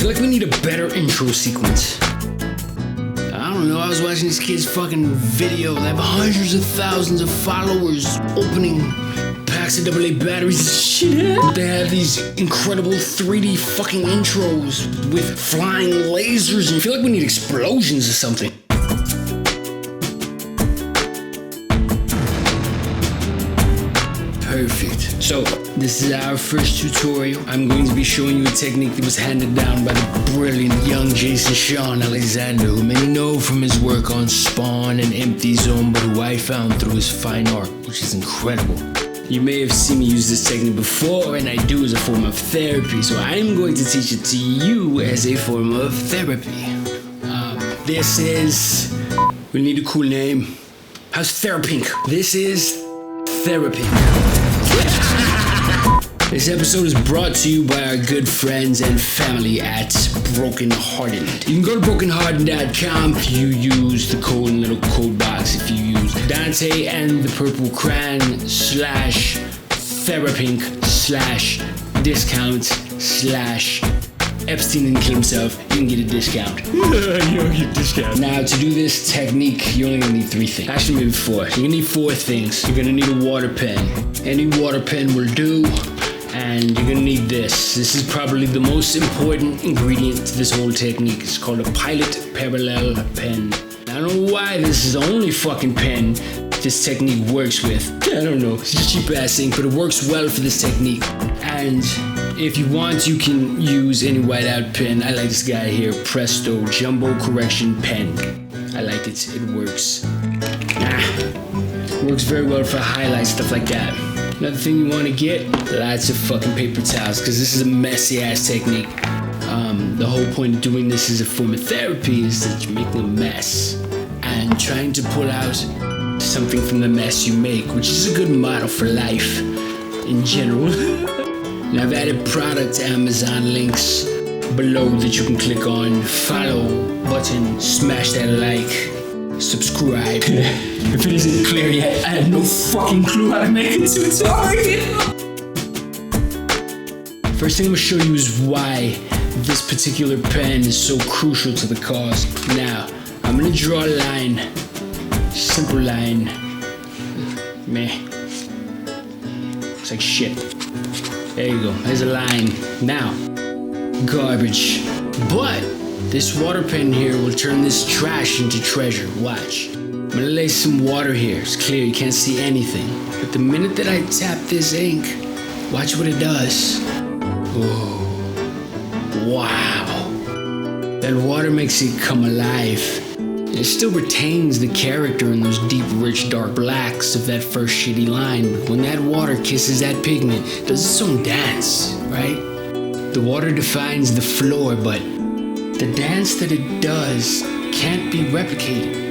feel like we need a better intro sequence. I don't know, I was watching this kid's fucking video. They have hundreds of thousands of followers opening packs of AA batteries and shit. They have these incredible 3D fucking intros with flying lasers, and I feel like we need explosions or something. Perfect. So, this is our first tutorial. I'm going to be showing you a technique that was handed down by the brilliant young Jason Sean Alexander, who many know from his work on Spawn and Empty Zone, but who I found through his fine art, which is incredible. You may have seen me use this technique before, and I do as a form of therapy, so I'm going to teach it to you as a form of therapy. This is... we need a cool name. How's Therapink? This is Therapink. This episode is brought to you by our good friends and family at Broken Hardened. You can go to brokenhardened.com if you use the code in the little code box. If you use Dante and the Purple Crayon /therapink/discount/ Epstein didn't kill himself, you can get a discount. You'll get a discount. Now, to do this technique, you're only gonna need 3 things. Actually, maybe 4. You're gonna need 4 things. You're gonna need a water pen. Any water pen will do. And you're gonna need this. This is probably the most important ingredient to this whole technique. It's called a Pilot Parallel Pen. I don't know why this is the only fucking pen this technique works with. I don't know, it's a cheap ass ink, but it works well for this technique. And if you want, you can use any whiteout pen. I like this guy here, Presto Jumbo Correction Pen. I like it, it works. It works very well for highlights, stuff like that. Another thing you want to get, lots of fucking paper towels, because this is a messy ass technique. The whole point of doing this as a form of therapy is that you're making a mess and trying to pull out something from the mess you make, which is a good model for life in general. And I've added product Amazon links below that you can click on, follow button, smash that like, subscribe. If it isn't clear yet, I have no fucking clue how to make a tutorial. First thing I'm gonna show you is why this particular pen is so crucial to the cause. Now, I'm gonna draw a line, simple line. Meh. Looks like shit. There you go, there's a line. Now, garbage. But this water pen here will turn this trash into treasure. Watch. I'm gonna lay some water here. It's clear, you can't see anything. But the minute that I tap this ink, watch what it does. Oh, wow. That water makes it come alive. And it still retains the character in those deep, rich, dark blacks of that first shitty line. But when that water kisses that pigment, it does its own dance, right? The water defines the floor, but the dance that it does can't be replicated.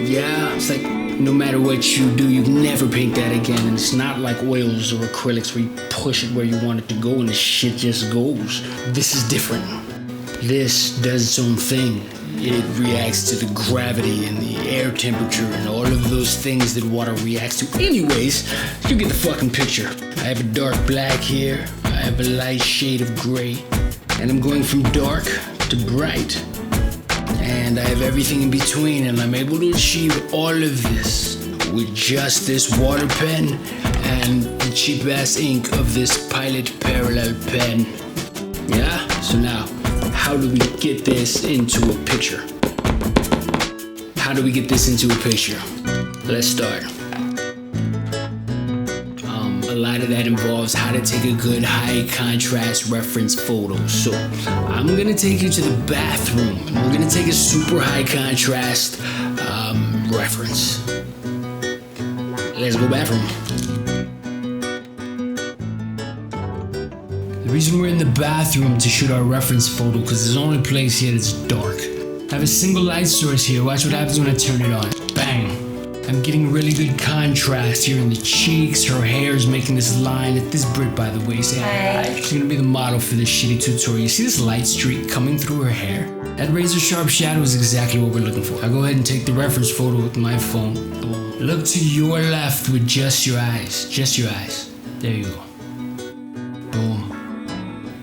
Yeah, it's like no matter what you do, you can never paint that again. And it's not like oils or acrylics where you push it where you want it to go and the shit just goes. This is different. This does its own thing. It reacts to the gravity and the air temperature and all of those things that water reacts to. Anyways, you get the fucking picture. I have a dark black here. I have a light shade of gray. And I'm going from dark to bright. And I have everything in between, and I'm able to achieve all of this with just this water pen and the cheap ass ink of this Pilot Parallel Pen. Yeah? So now, how do we get this into a picture? How do we get this into a picture? Let's start. A lot of that involves how to take a good high contrast reference photo. So I'm gonna take you to the bathroom and we're gonna take a super high contrast reference. Let's go bathroom. The reason we're in the bathroom to shoot our reference photo because it's the only place here that's dark. I have a single light source here. Watch what happens when I turn it on. Bang. I'm getting really good contrast here in the cheeks. Her hair is making this line. This Brit, by the way, say hi. She's gonna be the model for this shitty tutorial. You see this light streak coming through her hair? That razor sharp shadow is exactly what we're looking for. I'll go ahead and take the reference photo with my phone. Boom. Look to your left with just your eyes. Just your eyes. There you go. Boom.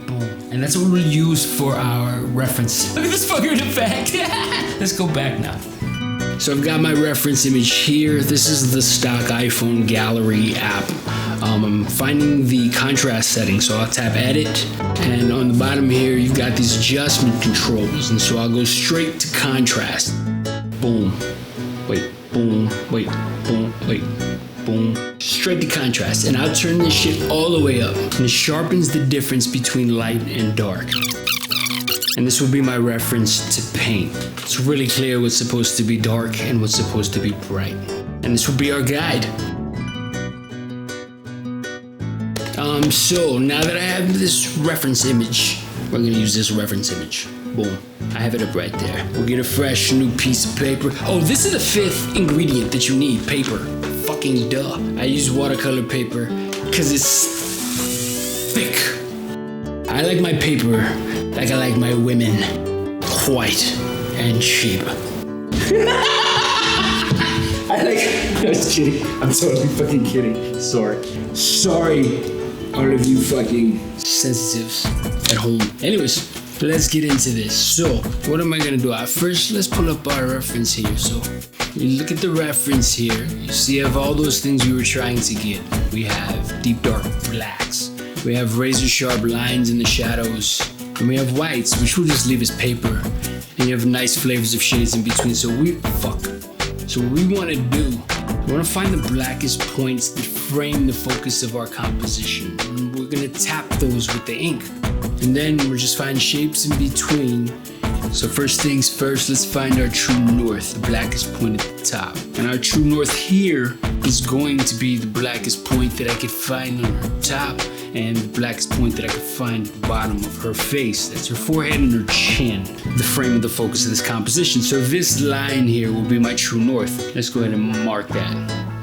Boom. And that's what we'll use for our reference. Look at this fucker effect. Let's go back now. So I've got my reference image here. This is the stock iPhone gallery app. I'm finding the contrast setting, so I'll tap edit, and on the bottom here you've got these adjustment controls, and so I'll go straight to contrast. Boom, wait, boom, wait, boom, wait, boom. Straight to contrast, and I'll turn this shit all the way up, and it sharpens the difference between light and dark. And this will be my reference to paint. It's really clear what's supposed to be dark and what's supposed to be bright. And this will be our guide. So now that I have this reference image, we're gonna use this reference image. Boom, I have it up right there. We'll get a fresh new piece of paper. Oh, this is the 5th ingredient that you need, paper. Fucking duh. I use watercolor paper because it's thick. I like my paper like I like my women, white and cheap. I was kidding. I'm totally fucking kidding. Sorry, all of you fucking sensitives at home. Anyways, let's get into this. So, what am I gonna do? First, let's pull up our reference here. So, you look at the reference here. You see, I have all those things we were trying to get. We have deep dark blacks. We have razor sharp lines in the shadows. And we have whites, which we'll just leave as paper. And you have nice flavors of shades in between. So what we want to do, we want to find the blackest points that frame the focus of our composition. And we're going to tap those with the ink. And then we'll just find shapes in between. So first things first, let's find our true north, the blackest point at the top. And our true north here is going to be the blackest point that I could find on her top, and the blackest point that I could find at the bottom of her face. That's her forehead and her chin, the frame of the focus of this composition. So this line here will be my true north. Let's go ahead and mark that.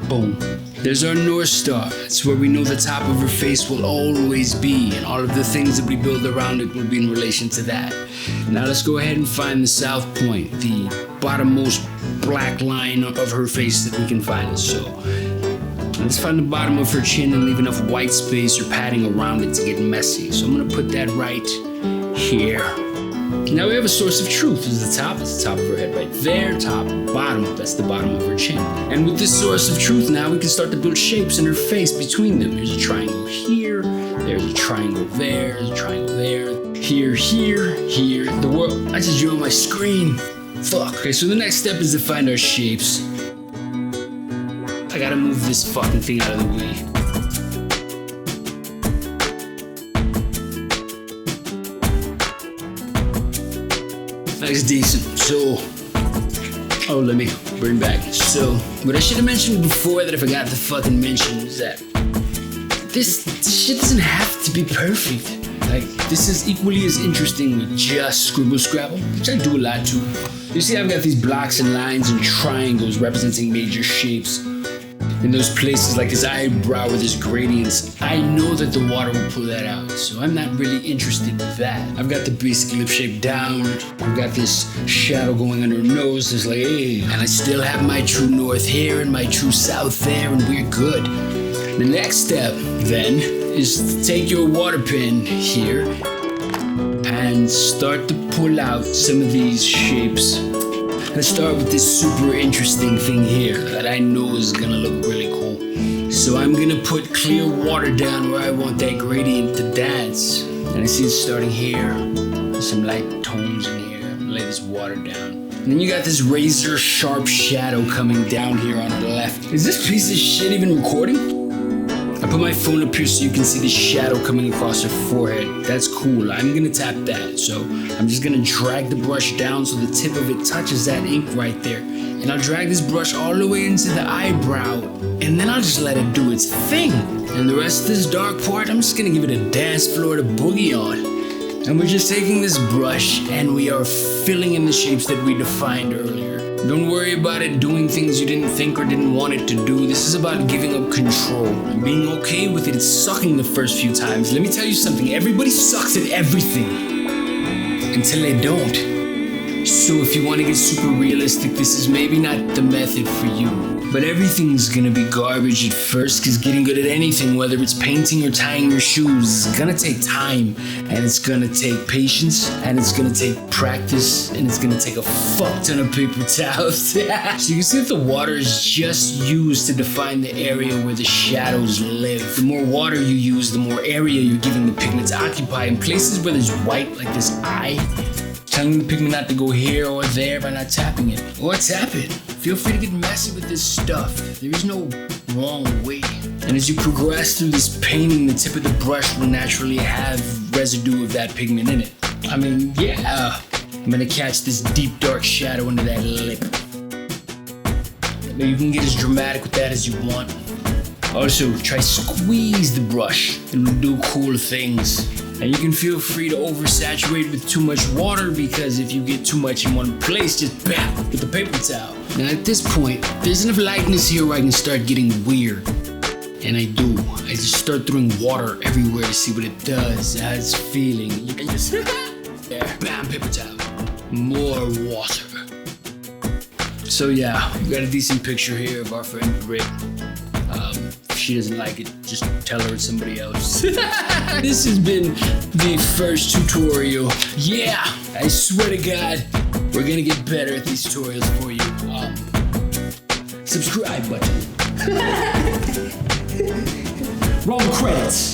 Boom. There's our North Star. It's where we know the top of her face will always be, and all of the things that we build around it will be in relation to that. Now let's go ahead and find the south point, the bottommost black line of her face that we can find. So let's find the bottom of her chin and leave enough white space or padding around it to get messy. So I'm gonna put that right here. Now we have a source of truth. This is the top, it's the top of her head right there, top, bottom, that's the bottom of her chin. And with this source of truth now, we can start to build shapes in her face between them. There's a triangle here, there's a triangle there, there's a triangle there, here, the world, I just drew on my screen. Fuck. Okay, so the next step is to find our shapes. I gotta move this fucking thing out of the way. That's decent. So, let me bring back. So, what I should have mentioned before that I forgot to fucking mention is that this shit doesn't have to be perfect. Like, this is equally as interesting with just Scribble Scrabble, which I do a lot too. You see, I've got these blocks and lines and triangles representing major shapes. In those places like his eyebrow with his gradients, I know that the water will pull that out, so I'm not really interested in that. I've got the basic lip shape down, I've got this shadow going under her nose, it's like, hey, and I still have my true north here and my true south there, and we're good. The next step, then, is to take your water pen here and start to pull out some of these shapes. Let's start with this super interesting thing here that I know is gonna look really cool. So I'm gonna put clear water down where I want that gradient to dance. And I see it starting here. There's some light tones in here. Lay this water down. And then you got this razor sharp shadow coming down here on the left. Is this piece of shit even recording? I put my phone up here so you can see the shadow coming across her forehead. That's cool. I'm gonna tap that. So I'm just gonna drag the brush down so the tip of it touches that ink right there. And I'll drag this brush all the way into the eyebrow. And then I'll just let it do its thing. And the rest of this dark part, I'm just gonna give it a dance floor to boogie on. And we're just taking this brush and we are filling in the shapes that we defined earlier. Don't worry about it doing things you didn't think or didn't want it to do. This is about giving up control and being okay with it sucking the first few times. Let me tell you something, everybody sucks at everything until they don't. So if you want to get super realistic, this is maybe not the method for you. But everything's gonna be garbage at first, because getting good at anything, whether it's painting or tying your shoes, is gonna take time, and it's gonna take patience, and it's gonna take practice, and it's gonna take a fuck ton of paper towels. So you can see that the water is just used to define the area where the shadows live. The more water you use, the more area you're giving the pigment to occupy. In places where there's white, like this eye, telling the pigment not to go here or there by not tapping it. Or tap it. Feel free to get messy with this stuff. There is no wrong way. And as you progress through this painting, the tip of the brush will naturally have residue of that pigment in it. I mean, yeah. I'm gonna catch this deep dark shadow under that lip. Now you can get as dramatic with that as you want. Also, try squeeze the brush. It'll do cool things. And you can feel free to oversaturate with too much water, because if you get too much in one place, just bam, with the paper towel. Now at this point, there's enough lightness here where I can start getting weird. And I do. I just start throwing water everywhere to see what it does, how it's feeling. You can just, there, bam, paper towel. More water. So yeah, we got a decent picture here of our friend Brit. If she doesn't like it, just tell her it's somebody else. This has been the first tutorial. Yeah, I swear to God, we're gonna get better at these tutorials for you. Subscribe button. Roll credits.